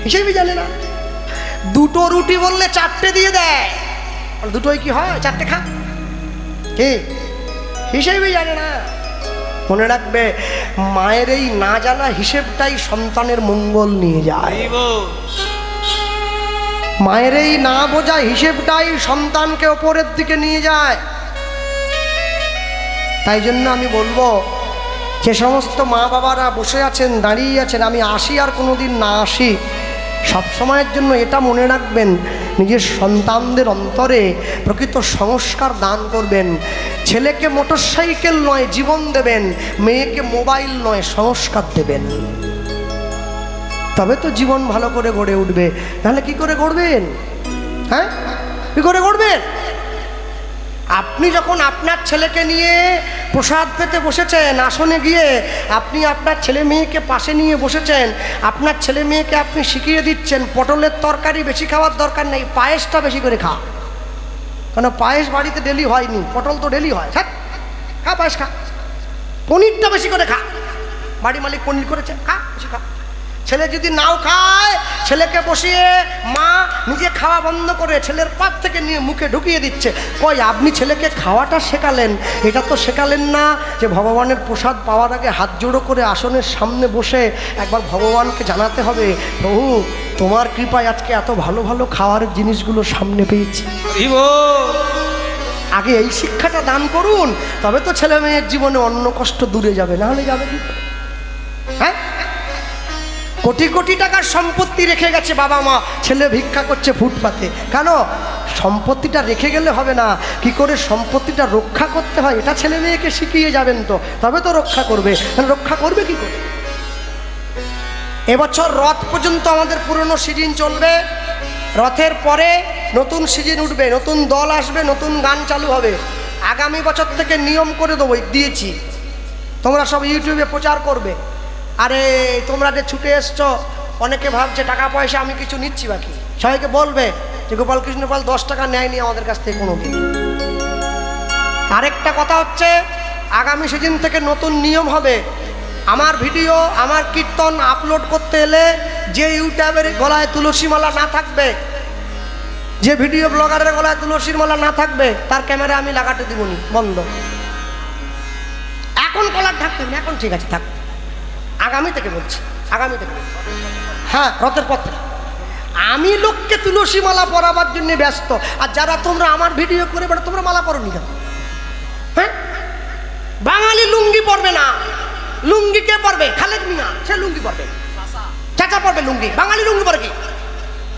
হিসেবই জানে না। 2টো রুটি বললে 4টে দিয়ে দেয়, দুটোই কি হয়, 4টে খা, কি হিসেবই জানে না। মনে রাখবে, মায়ের এই না জানা হিসেবটাই সন্তানের মঙ্গল নিয়ে যায়। মায়ের এই না বোঝা হিসেবটাই সন্তানকে ওপরের দিকে নিয়ে যায়। তাই জন্য আমি বলবো, যে সমস্ত মা বাবারা বসে আছেন, দাঁড়িয়ে আছেন, আমি আসি আর কোনোদিন না আসি, সব সময়ের জন্য এটা মনে রাখবেন, নিজের সন্তানদের অন্তরে প্রকৃত সংস্কার দান করবেন। ছেলেকে মোটরসাইকেল নয় জীবন দেবেন, মেয়েকে মোবাইল নয় সংস্কার দেবেন। তবে তো জীবন ভালো করে গড়ে উঠবে, নাহলে কি করে গড়বেন? হ্যাঁ, কি করে গড়বেন? আপনি যখন আপনার ছেলেকে নিয়ে প্রসাদ পেতে বসেছেন, আসনে গিয়ে আপনি আপনার ছেলে মেয়েকে পাশে নিয়ে বসেছেন, আপনার ছেলে মেয়েকে আপনি শিখিয়ে দিচ্ছেন পটলের তরকারি বেশি খাওয়ার দরকার নেই, পায়েসটা বেশি করে খা। কেন, পায়েস বাড়িতে ডেলি হয়নি, পটল তো ডেলি হয়। হ্যাঁ, খা পায়েস খা। পনিরটা বেশি করে খা, বাড়ি মালিক পনির করেছে, খা বেশি খা। ছেলে যদি নাও খায়, ছেলেকে বসিয়ে মা নিজে খাওয়া বন্ধ করে ছেলের পাত থেকে নিয়ে মুখে ঢুকিয়ে দিচ্ছে। কই, আপনি ছেলেকে খাওয়াটা শেখালেন, এটা তো শেখালেন না যে ভগবানের প্রসাদ পাওয়ার আগে হাত জোড়ো করে আসনের সামনে বসে একবার ভগবানকে জানাতে হবে, প্রভু তোমার কৃপায় আজকে এত ভালো ভালো খাওয়ার জিনিসগুলো সামনে পেয়েছি। আগে এই শিক্ষাটা দান করুন, তবে তো ছেলে মেয়ের জীবনে অন্য কষ্ট দূরে যাবে, না হলে যাবে কি? হ্যাঁ, কোটি কোটি টাকার সম্পত্তি রেখে গেছে বাবা মা, ছেলে ভিক্ষা করছে ফুটপাতে। কেন, সম্পত্তিটা রেখে গেলে হবে না, কি করে সম্পত্তিটা রক্ষা করতে হয় এটা ছেলে মেয়েকে শিখিয়ে যাবেন, তো তবে তো রক্ষা করবে। রক্ষা করবে কি করে? এবছর রথ পর্যন্ত আমাদের পুরনো সিজন চলবে, রথের পরে নতুন সিজন উঠবে, নতুন দল আসবে, নতুন গান চালু হবে। আগামী বছর থেকে নিয়ম করে দেবো, দিয়েছি, তোমরা সব ইউটিউবে প্রচার করবে। আরে তোমরা যে ছুটে এসছো, অনেকে ভাবছে টাকা পয়সা আমি কিছু নিচ্ছি বাকি, সবাইকে বলবে যে গোপাল কৃষ্ণ পাল 10 টাকা নেয়নি আমাদের কাছ থেকে কোনো দিন। আরেকটা কথা হচ্ছে, আগামী সিজন থেকে নতুন নিয়ম হবে, আমার ভিডিও আমার কীর্তন আপলোড করতে এলে যে ইউটিউবের গলায় তুলসী মালা না থাকবে, যে ভিডিও ব্লগারের গলায় তুলসীর মালা না থাকবে, তার ক্যামেরা আমি লাগাতে দিবনি, বন্ধ। এখন কলার থাকতেন, এখন ঠিক আছে থাক, আগামী থেকে বলছি, আগামী থেকে বলছি। হ্যাঁ, রথের পথে আমি লোককে তুলসী মালা পরাবার জন্য ব্যস্ত, আর যারা তোমরা আমার ভিডিও করে বেড়া তোমরা মালা পরো নি কেন? হ্যাঁ, বাঙালি লুঙ্গি পরবে না। লুঙ্গি কে পরবে? খালেদ মিয়া, সে লুঙ্গি পরবে, চাচা পরবে লুঙ্গি। বাঙালি লুঙ্গি পরে কি?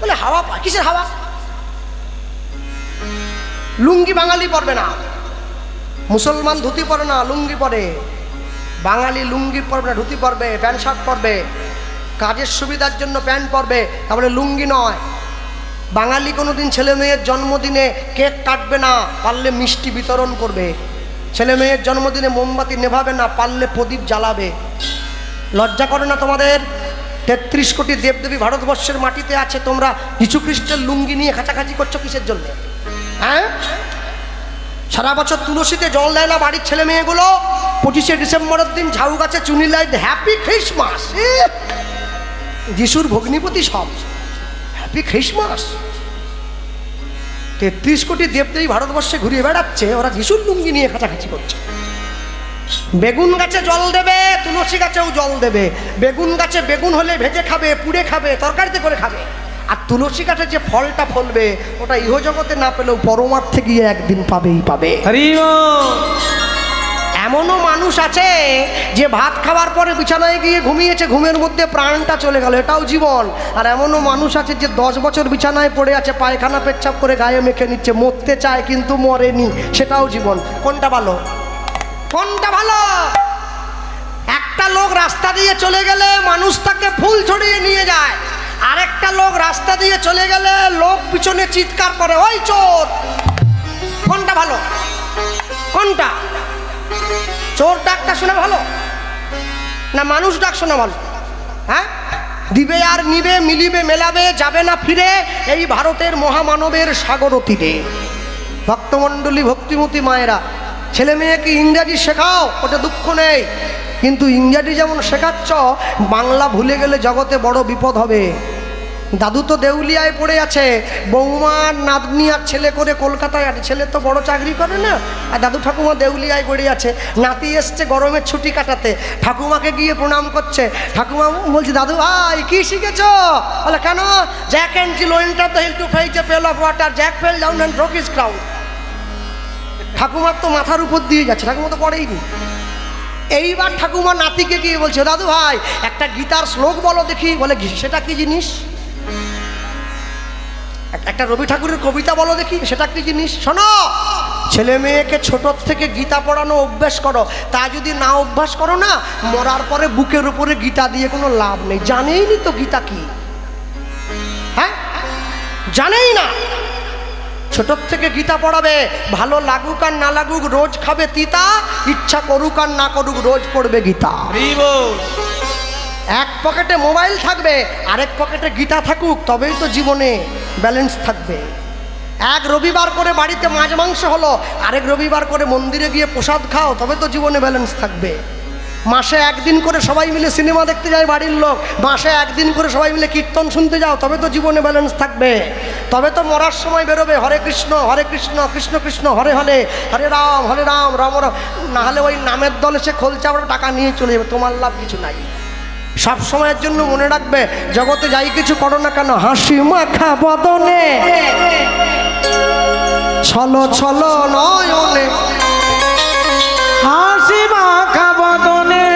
বলে হাওয়া পায়। কিসের হাওয়া? লুঙ্গি বাঙালি পরবে না। মুসলমান ধুতি পরে না, লুঙ্গি পরে। বাঙালি লুঙ্গি পরবে না, ধুতি পরবে, প্যান্ট শার্ট পরবে, কাজের সুবিধার জন্য প্যান্ট পরবে, তারপরে লুঙ্গি নয়। বাঙালি কোনোদিন ছেলে মেয়ের জন্মদিনে কেক কাটবে না, পারলে মিষ্টি বিতরণ করবে। ছেলে মেয়ের জন্মদিনে মোমবাতি নেভাবে না, পারলে প্রদীপ জ্বালাবে। লজ্জা করে না তোমাদের? 33 কোটি দেবদেবী ভারতবর্ষের মাটিতে আছে, তোমরা যীশু খ্রিস্টের লুঙ্গি নিয়ে খাঁচাখাঁচি করছো কিসের জন্য? হ্যাঁ, সারা বছর তুলসীতে জল দেয় না বাড়ির ছেলে মেয়েগুলো, 25শে ডিসেম্বরের দিন ঝাউ গাছে চুনি লাইট, হ্যাপি খ্রিসমাস। যিশুর ভগ্নিপতি সব, হ্যাপি খ্রিসমাস। 33 কোটি দেবদেবী ভারতবর্ষে ঘুরিয়ে বেড়াচ্ছে, ওরা যিশুর লুঙ্গি নিয়ে খাঁচাখাঁচি করছে। বেগুন গাছে জল দেবে, তুলসী গাছেও জল দেবে। বেগুন গাছে বেগুন হলে ভেজে খাবে, পুড়ে খাবে, তরকারিতে করে খাবে। আর তুলসী গাছে যে ফলটা ফলবে, ওটা ইহজগতে না পেলেও পরমার্থে গিয়ে একদিন পাবেই পাবে। এমনও মানুষ আছে যে ভাত খাওয়ার পরে বিছানায় গিয়ে ঘুমিয়েছে, ঘুমের মধ্যে প্রাণটা চলে গেল, এটাও জীবন। আর এমনও মানুষ আছে যে 10 বছর বিছানায় পড়ে আছে, পায়খানা পেচ্ছাপ করে গায়ে মেখে নিচ্ছে, মরতে চায় কিন্তু মরেনি, সেটাও জীবন। কোনটা ভালো? কোনটা ভালো? একটা লোক রাস্তা দিয়ে চলে গেলে মানুষ তাকে ফুল ছড়িয়ে নিয়ে যায়, আরেকটা লোক রাস্তা দিয়ে চলে গেলে লোক পিছনে চিৎকার করে, ওই চোর। কোনটা ভালো? কোনটা? চোর ডাকটা শোনা ভালো না মানুষ ডাক শোনা ভালো? হ্যাঁ, দিবে আর নিবে, মিলিবে মেলাবে, যাবে না ফিরে, এই ভারতের মহামানবের সাগর তীরে। ভক্তমণ্ডলী, ভক্তিমতী মায়েরা, ছেলে মেয়েকে ইংরাজি শেখাও, ওটা দুঃখ নেই, কিন্তু ইংরাজি যেমন শেখাচ্ছ, বাংলা ভুলে গেলে জগতে বড় বিপদ হবে। দাদু তো দেউলিয়ায় পড়ে আছে, বৌমার নাতনি আর ছেলে করে কলকাতায় আছে। ছেলে তো বড় চাকরি করে না, আর দাদু ঠাকুমা দেউলিয়ায় পড়ে আছে। নাতি এসছে গরমের ছুটি কাটাতে, ঠাকুমাকে গিয়ে প্রণাম করছে। ঠাকুমা বলছে, দাদু ভাই কি শিখেছ? বলে, কেন? Jack and Jill enter the hill to fetch a pail of water, Jack fell down and broke his crown. ঠাকুমার তো মাথার উপর দিয়ে যাচ্ছে, ঠাকুমা তো পড়েইনি। এইবার ঠাকুমা নাতিকে গিয়ে বলছে, দাদু ভাই একটা গীতার শ্লোক বলো দেখি। বলে, সেটা কি জিনিস? একটা রবি ঠাকুরের কবিতা বলো দেখি, সেটা কি জিনিস? শোনো, ছেলে মেয়েকে ছোট থেকে গীতা পড়ানো অভ্যাস করো। তা যদি না অভ্যাস করো না, মরার পরে বুকের উপরে গীতা দিয়ে কোনো লাভ নেই। জানেই নি তো গীতা কি, হ্যাঁ জানেই না। ছোট থেকে গীতা পড়াবে, ভালো লাগুক আর না লাগুক রোজ খাবে তিতা, ইচ্ছা করুক আর না করুক রোজ পড়বে গীতা। এক পকেটে মোবাইল থাকবে, আরেক পকেটে গীতা থাকুক, তবেই তো জীবনে ব্যালেন্স থাকবে। এক রবিবার করে বাড়িতে মাছ মাংস হলো, আরেক রবিবার করে মন্দিরে গিয়ে প্রসাদ খাও, তবে তো জীবনে ব্যালেন্স থাকবে। মাসে একদিন করে সবাই মিলে সিনেমা দেখতে যায় বাড়ির লোক, মাসে একদিন করে সবাই মিলে কীর্তন শুনতে যাও, তবে তো জীবনে ব্যালেন্স থাকবে। তবে তো মরার সময় বেরোবে হরে কৃষ্ণ কৃষ্ণ কৃষ্ণ হরে হরে, হরে রাম রাম রাম। না হলে ওই নামের দলে সে খোলচা আমরা টাকা নিয়ে চলে যাবে, তোমার লাভ কিছু নাই। সব সময়ের জন্য মনে রাখবে, জগতে যাই কিছু করো না কেন, হাসি মাখা বদনে, ছলো ছলো নয়নে, হাসি মাখা বদনে,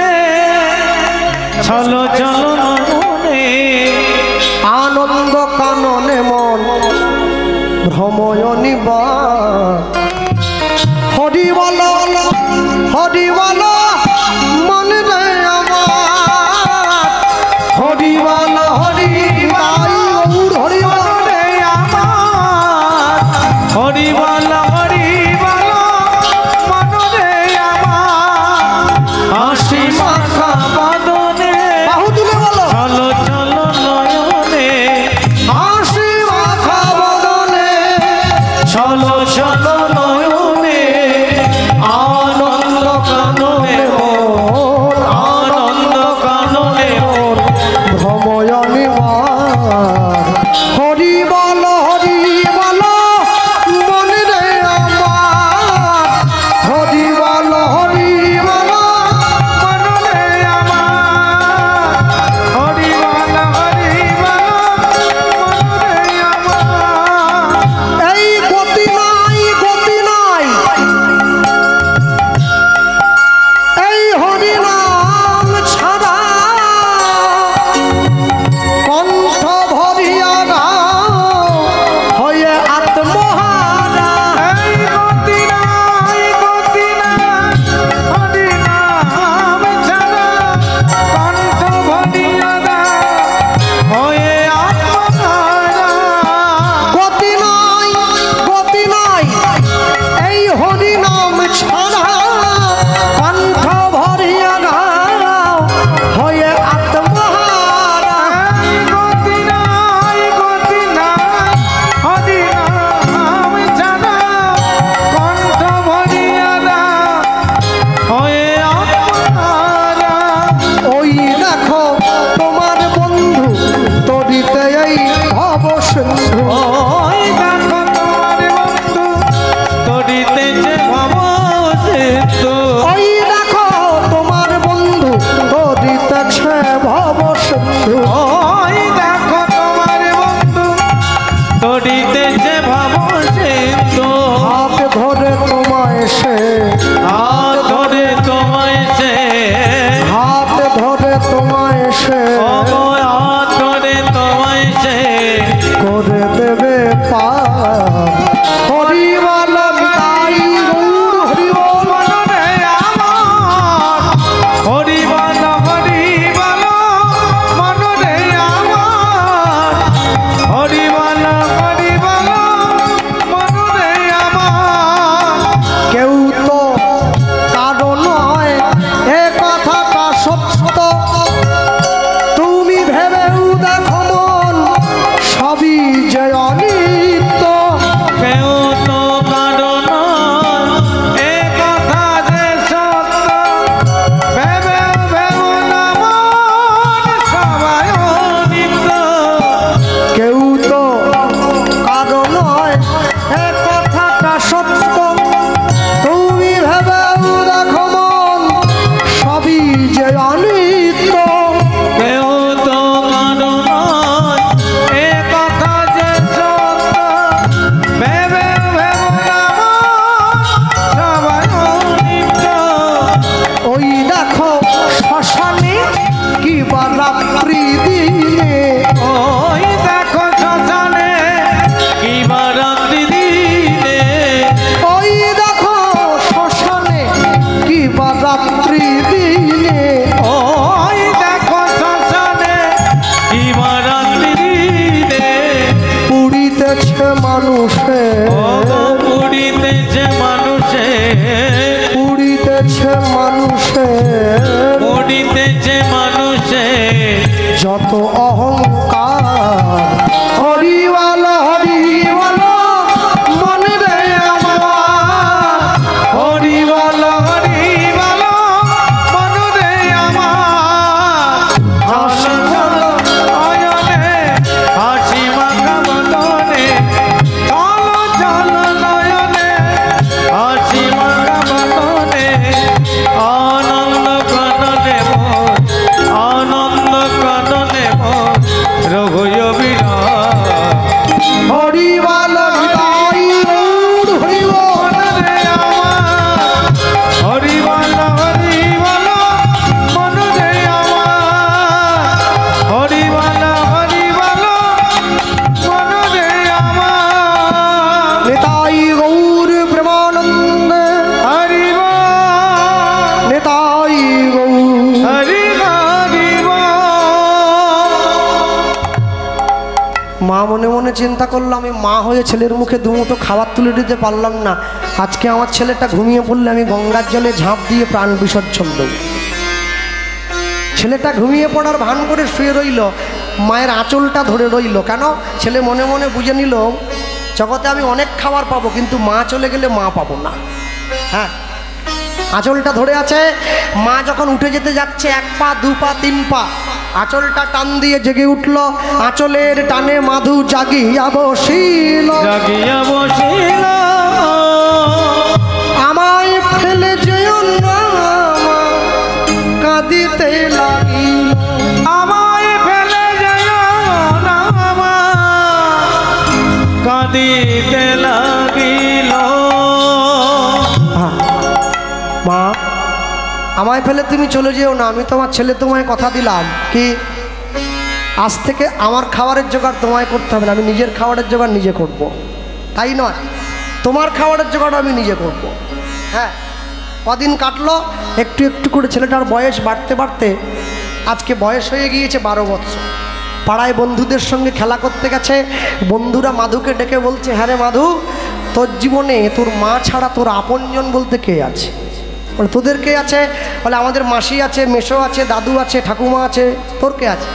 ছলো ছলো নয়নে, আনন্দ কাননে মন ভ্রময় নিবা। হরি বল হরি বল মন রে আমার, হরি বল হরি তাই গৌর হরি বল রে আমার, হরি বল হরি বল মন রে আমার, হাসি মাখা বদনে, বাহু তুলে বলো, ছলো ছলো নয়নে, হাসি মাখা বদনে, ছলো ছলো নয়নে, আনন্দ কাননে হরি বল নিতাই গৌর হরি বল মনরে আমার হরি বল মনরে আমার হরি বল মনরে আমার। কেউ তো কারো নয় এ কথাটা সত্য, তুমি ভেবেও দেখো মন সবই যে অনিত্য। কেউ তো কারো নয় এ কথা যে সত্য, ভেবে ভেবে না মন সবাই অনিত্য। কেউ তো কারো নয় এ কথাটা সত্য, তুমি ভেবেও দেখো মন সবই যে অনিত্য। কেউ তো কারো নয় এ কথা যে সত্য, ভেবে ভেবে না মন সবাই অনিত্য। ওই দেখো শ্মশানে কি বা রাত্রি দিনে, ওই দেখো শ্মশানে কি বা রাত্রি দিনে, ওই দেখো শ্মশানে কি বা রাত্রি দিনে। ওই দেখো শ্মশানে কি বা রাত্রি দিনে। পুড়িতেছে মানুষে, ও পুড়িতেছে মানুষে, পুড়িতেছে মানুষে পুড়িতেছে মানুষে যত অহংকার। হরি বল মনে রে আমার, হরি বল মনরে আমার। হাসি নয়নে হাসি মাখা বদনে, চল চল নয়নে হাসি মাখা বদনে, আনন্দ কাননে মোর, আনন্দ কাননে মোর রঘুয় বিরাজ। হরি বল নিতাই গৌর হরি বল। মনরে আমার হরি বল মনরে আমার, হরি বল মনরে আমার। নিতাই গৌর প্রেমানন্দ, হরি বল নিতাই গৌর। হরি বল। মা মনে মনে চিন্তা করলো, আমি মা হয়ে ছেলের মুখে দুমুঠো খাবার তুলে দিতে পারলাম না, আজকে আমার ছেলেটা ঘুমিয়ে পড়লে আমি গঙ্গার জলে ঝাঁপ দিয়ে প্রাণ বিসর্জন দেব। ছেলেটা ঘুমিয়ে পড়ার ভান করে শুয়ে রইল, মায়ের আঁচলটা ধরে রইল। কেন? ছেলে মনে মনে বুঝে নিল জগতে আমি অনেক খাবার পাবো, কিন্তু মা চলে গেলে মা পাবো না। হ্যাঁ, আঁচলটা ধরে আছে। মা যখন উঠে যেতে যাচ্ছে, 1 পা 2 পা 3 পা, আঁচলটা টান দিয়ে জেগে উঠল। আঁচলের টানে মাধু জাগিয়া বসিল, জাগিয়া বসিল আমায় ফেলে যেও না মা, কাঁদিতে লাগিল। আমায় ফেলে যাও না মা, কাঁদিতে লাগিল। মা, আমায় ফেলে তুমি চলে যেও না, আমি তোমার ছেলে, তোমায় কথা দিলাম কি আজ থেকে আমার খাবারের জোগাড় তোমায় করতে হবে না, আমি নিজের খাবারের জোগাড় নিজে করব। তাই নয়, তোমার খাবারের জোগাড় আমি নিজে করব। হ্যাঁ, কদিন কাটলো, একটু একটু করে ছেলেটার বয়স বাড়তে বাড়তে আজকে বয়স হয়ে গিয়েছে 12 বছর। পাড়ায় বন্ধুদের সঙ্গে খেলা করতে গেছে, বন্ধুরা মাধুকে ডেকে বলছে, হ্যাঁ রে মাধু, তোর জীবনে তোর মা ছাড়া তোর আপনজন বলতে কে আছে? বলে তোদের কে আছে? বলে আমাদের মাসি আছে, মেসো আছে, দাদু আছে, ঠাকুমা আছে, তোর কে আছে?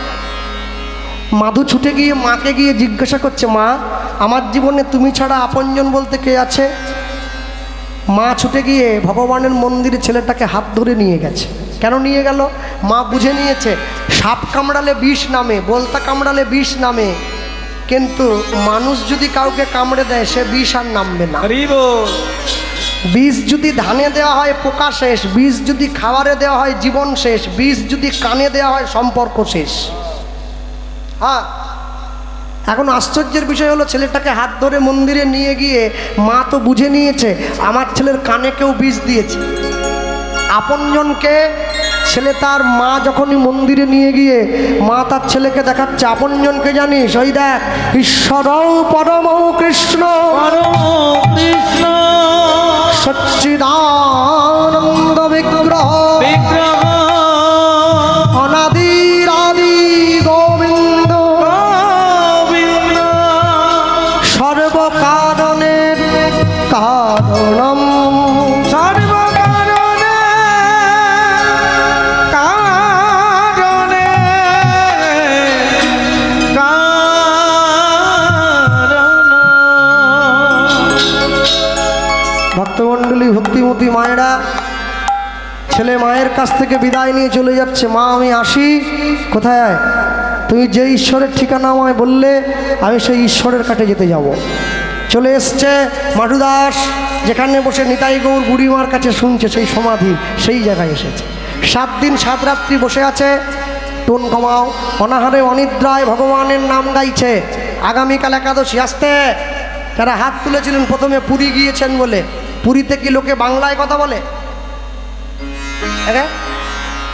মাধু ছুটে গিয়ে মাকে গিয়ে জিজ্ঞাসা করছে, মা আমার জীবনে তুমি ছাড়া আপনজন বলতে কে আছে? মা ছুটে গিয়ে ভগবানের মন্দিরে ছেলেটাকে হাত ধরে নিয়ে গেছে। কেন নিয়ে গেল? মা বুঝে নিয়েছে সাপ কামড়ালে বিষ নামে, বলতা কামড়ালে বিষ নামে, কিন্তু মানুষ যদি কাউকে কামড়ে দেয় সে বিষ আর নামবে না। বিষ যদি ধানে দেওয়া হয় পোকা শেষ, বিষ যদি খাবারে দেওয়া হয় জীবন শেষ, বিষ যদি কানে দেওয়া হয় সম্পর্ক শেষ। হ্যাঁ, এখন আশ্চর্যের বিষয় হলো ছেলেটাকে হাত ধরে মন্দিরে নিয়ে গিয়ে মা তো বুঝে নিয়েছে আমার ছেলের কানে কেউ বিষ দিয়েছে। আপনজনকে ছেলে তার মা যখনই মন্দিরে নিয়ে গিয়ে মা তার ছেলেকে দেখাচ্ছে আপনজনকে জানিস ওই দেখ ঈশ্বর পরম কৃষ্ণ পরম কৃষ্ণ সচ্চিদানন্দ বিগ্রহ বিগ্রহ অনাদির আদি গোবিন্দ গোবিন্দ সর্বকারণের কারণম সর্বকারণে কারণে কারণ ভক্তমণ্ডলী ভক্তিমতী মায়েরা ছেলে মায়ের কাছ থেকে বিদায় নিয়ে চলে যাচ্ছে মা আমি আসি কোথায় তুমি যে ঈশ্বরের ঠিকানা আমায় বললে আমি সেই ঈশ্বরের কাছে যেতে যাব চলে এসছে মাটুদাস যেখানে বসে নিতাই গৌর বুড়িমার কাছে শুনছে সেই সমাধি সেই জায়গায় এসেছে 7 দিন 7 রাত্রি বসে আছে টোন কমাও অনাহারে অনিদ্রায় ভগবানের নাম গাইছে আগামীকাল একাদশী আসতে যারা হাত তুলেছিলেন প্রথমে পুরী গিয়েছেন বলে পুরীতে কি লোকে বাংলায় কথা বলে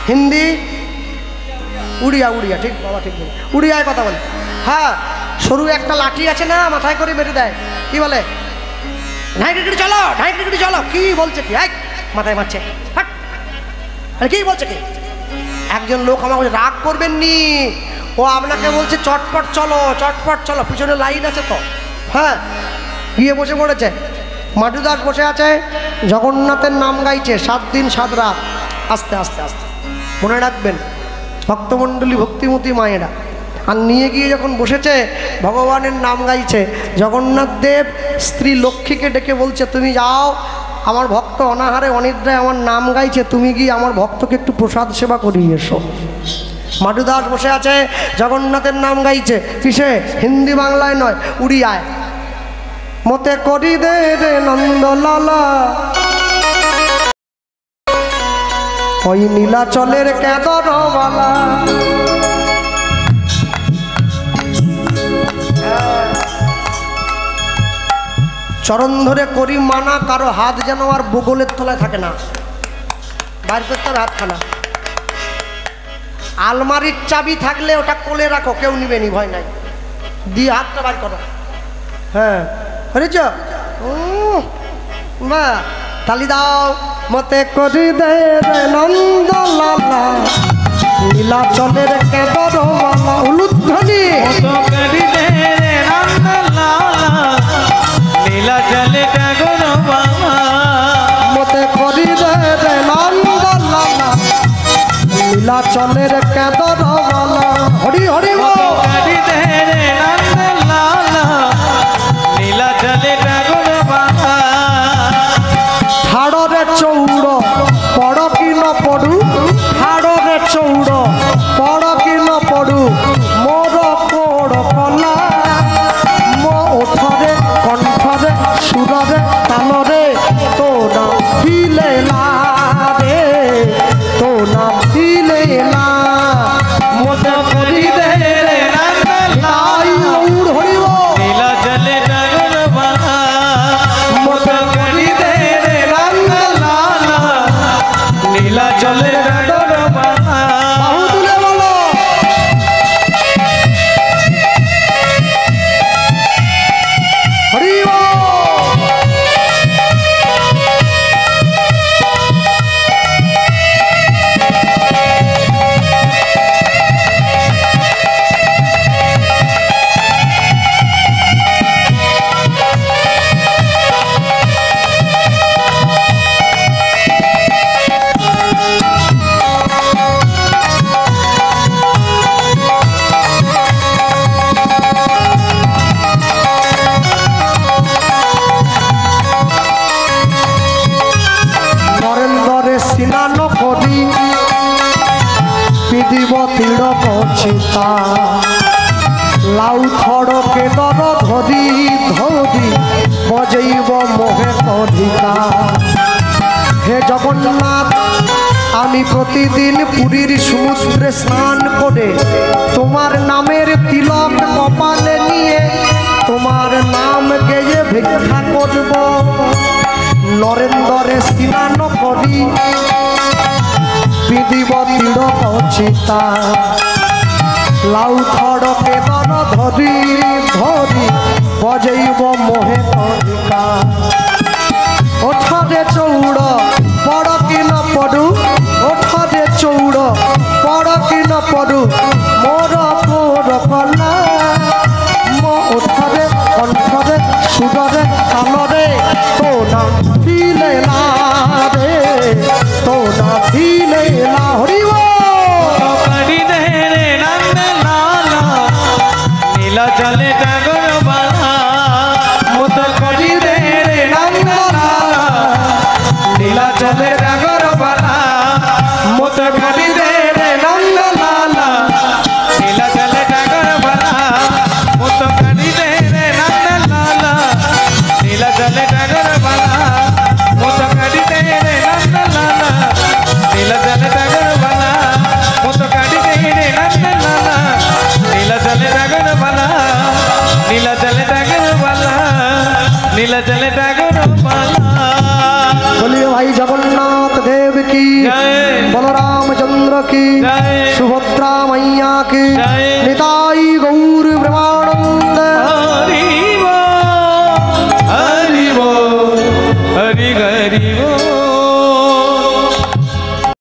হিন্দি উড়িয়া উড়িয়া ঠিক বাবা ঠিক বলে উড়িয়ায় কথা বলে হ্যাঁ সরু একটা লাঠি আছে না মাথায় করে বেঁধে দেয় কি বলে ঢাই ক্রিকেট চলো কি বলছে কি মাথায় মারছে হাট আরে কি বলছে কি একজন লোক আমাকে রাগ করবেন নি ও আপনাকে বলছে চটপট চলো পিছনে লাইন আছে তো হ্যাঁ গিয়ে বসে পড়েছে মাটুদাস বসে আছে জগন্নাথের নাম গাইছে 7 দিন 7 রাত আস্তে আস্তে আস্তে মনে রাখবেন ভক্তমণ্ডলী ভক্তিমতী মায়েরা আর নিয়ে গিয়ে যখন বসেছে ভগবানের নাম গাইছে জগন্নাথ দেব স্ত্রী লক্ষ্মীকে ডেকে বলছে তুমি যাও আমার ভক্ত অনাহারে অনিদ্রায় আমার নাম গাইছে তুমি গিয়ে আমার ভক্তকে একটু প্রসাদ সেবা করিয়ে এসো মাটুদাস বসে আছে জগন্নাথের নাম গাইছে কিসে হিন্দি বাংলায় নয় উড়িয়ায় মতে করি দে রে নন্দলালা ওই নীলাচলের কেদরবালা চরণ ধরে করি মানা কারো হাত যেন আর বগলের তলায় থাকে না বাইর করতে হবে হাতখানা আলমারির চাবি থাকলে ওটা কোলে রাখো কেউ নিবে নি ভয় নাই দিয়ে হাতটা বার করো হ্যাঁ হরেছ মা তালি দাও মতে করি দে নন্দলালা নীলাচলের কেদরবালা উলুধ্বনি নীলাচলে টাগর বাবা মতে করি দে নন্দলালা নীলাচলের কেদরবালা হরি হরি করি দে রে নন্দলালা নীলাচলে টাগর বাবা হাড়রে চৌড় পড় কি ন পড়ু হাড়রে চৌড় পড় কি ন পড়ু মোর কোড় কলা মো ওঠরে কণ্ঠরে সুররে তালরে তো না দিলে না রে তো না দিলে না মতে করি দে রে নাই উড় হরিব নীলাচলে টাগর বাবা মতে করি দে রে লালা নীলাচলে টাগর বাবা বাহু তুলে বলো হরি বল। নরেন্দ্রে স্নান করি পিদিব তীড়ক চিতা লাউ থড়কে দর ধরি ধরি বজেইব মোহে কধিকা হে জগন্নাথ আমি প্রতিদিন পুরীর সমুদ্রে স্নান করে তোমার নামের তিলক কপালে নিয়ে তোমার নাম গেয়ে ভিক্ষা করব নরেন্দ্রে স্নান করি বিধিবত সীতা লাউ থড়কে দন ধরি ধরি বজেইব মোহে করিকা ওঠরে চৌড় পড় কি ন পড়ু ওঠরে চৌড় পড় কি ন পড়ু মোর পোর কলা মো ওঠরে কণ্ঠরে সুদরে কালরে তো না ফিলে না রে তো না ফিলে না হরিব করি দে রে নন্দ লালা নীলা জলে ডাগর বালা মত করি দে রে নন্দ লালা নীলা জলে ডাগর বালা মত করি দে রে নন্দ লালা নীলা জলে ডাগর বালা মত করি দে রে নন্দ লালা নীলা জলে ডাগর বালা মত করি দে রে নন্দ লালা নীলা জলে ডাগর বালা মত করি দে রে নন্দ লালা নীলা জলে ডাগর বালা নীলা জলে ডাগর বালা নীলা জলে ডাগর বালা बोलिए भाई जगन्नाथ देव की जय। बलरामचंद्र की जय।